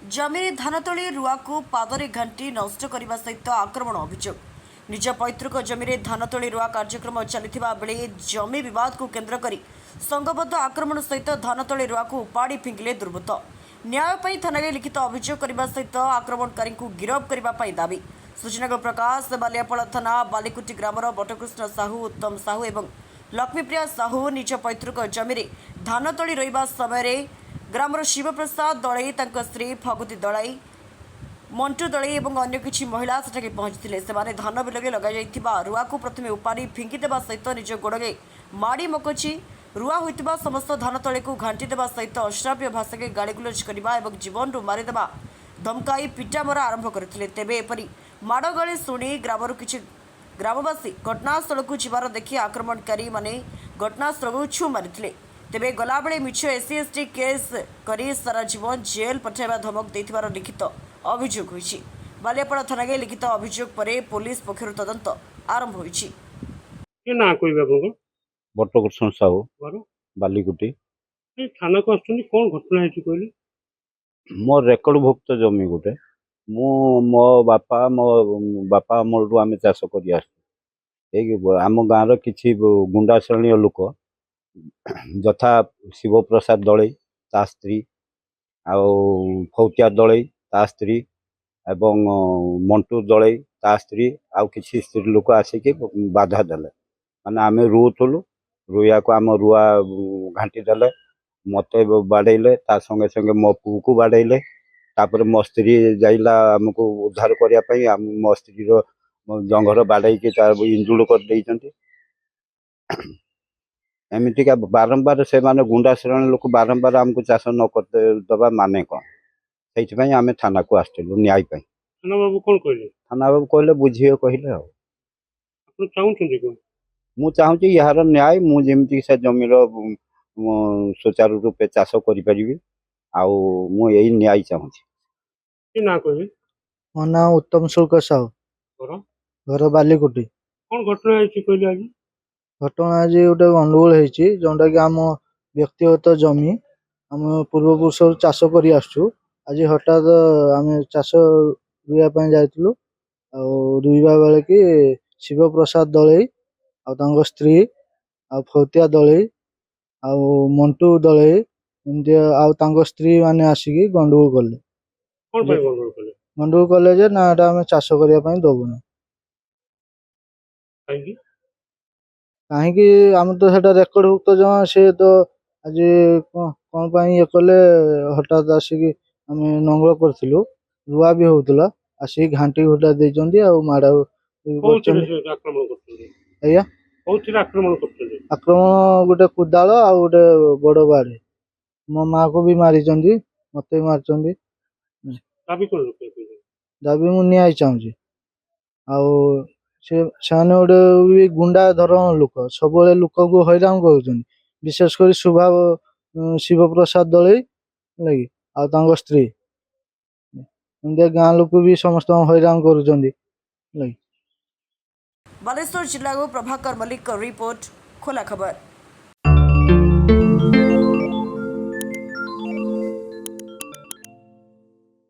जमी धानतोली रुआ को पादरे घंटी नष्ट करने सहित आक्रमण अभियोग निज पैतृक जमी धानतोली रुआ कार्यक्रम चलता बेले जमी विवाद को केन्द्र कर संघबद्ध आक्रमण सहित धानतोली रुआ को उपाड़ी फिंगिले दुर्बृत्त न्याय थाना लिखित अभियोग करने सहित आक्रमणकारी गिरफ करने दाबी सूचना प्रकाश बालियापाल थाना बालिकुटी ग्रामर बटकृष्ण साहू उत्तम साहू और लक्ष्मीप्रिया साहू निज पैतृक जमी धानतोली रहा समय ग्रामर शिवप्रसाद दलई स्त्री फगुती दलई मंटू दलई और अन्य किसी महिला सेठाके पहुंची से धान बिलगे लगे रुआ को प्रथम उपारी फिंगिदेवा सहित निज गोड़े माड़ी मकची रुआ होता समस्त धान तले को घांटीदेवा सहित अश्राव्य भाषा के गाड़ीगुलज करने और जीवन रू मारिदेवा धमकाई पिटामरा आरंभ करते तेबे एपरी माड़ गाड़ी शुणी ग्रामर किसी ग्रामवासी घटनास्थल को जीवार देखि आक्रमणकारी माने घटनास्थल को छु मारी तेबे गलाबेले मिछ एससी केस करी सारा जीवन जेल पठाइबा धमक देथिबार लिखित अभियोग होइछि। बालियापाल थाना के लिखित अभियोग पर पुलिस पक्षर तदंत आरंभ होइछि। के ना कोइबा को बटकृष्ण साहू बालिकुटी थाना को आछुनी कोन घटना हेछि कोइले मो रेकर्ड भुक्त जमी गोटे मो बापा मोर आम चाष कर आम गाँव किसी गुंडा श्रेणी लोक यथा शिवप्रसाद दलई ता स्त्री फौतिया दलई ता स्त्री एवं मंटू दलई ता स्त्री आउ किसी स्त्री लोक आसिक बाधा देले माने आम रुथुलु रुआ को आम रुआ घाटी देले मत बाड़े ता संगे संगे मो पु को बाड़े तापर मो स्त्री जाइला आमको उद्धार करने मो स्त्री जंघर बाड़े इंजुड़ कर एमतीका बारंबार से माने गुंडा श्रेणी लोक बारंबार आमको चाष न करते दबा माने कौन से आम थाना को आसलु न्याय थाना बाबू कौन कहले थाना बाबू कहले बुझिए कहले मु चाहूँ यार न्याय मुझे से जमीर सुचारू रूपे चाष करी आउ यही न्याय चाहूँ। मो ना उत्तम शुल्क साहू घर बालिकुटी कौन घटना कहले आज घटना आज गोटे गंडगोल होती जोटा कि आम व्यक्तिगत जमी आम पूर्वपुरुष चाष कर आज हठात आम चाष रुआ जाइलु रुआ बेले कि शिवप्रसाद दलई आ स्त्री आ फौतिया दलई आ मंटू दलई एमती आ स्त्री माने आसिक गंडगोल कले गंडगोल कले जे ना आम चाष करने दबुना कहीं आम तो रेकर्ड भुक्त जमा से तो आज कौन ये कले हठात आसिक आम नंगल करूँ रुआ भी होता आसिक घाटी घुटा देती माड़ा आक्रमण गोटे कुदाल आ गोटे बड़ बाड़े मो माँ को भी मारी मत भी मारी दाबी मु न्याय चाहूँ से गोटे गुंडा धरण लोक सब लोक को हैरान कर विशेषकर स्वभाव शिवप्रसाद दलई लगी आ स्त्री गाँ लोक भी समस्त हैरान कर बालेश्वर जिला प्रभाकर मल्लिक रिपोर्ट खोला खबर।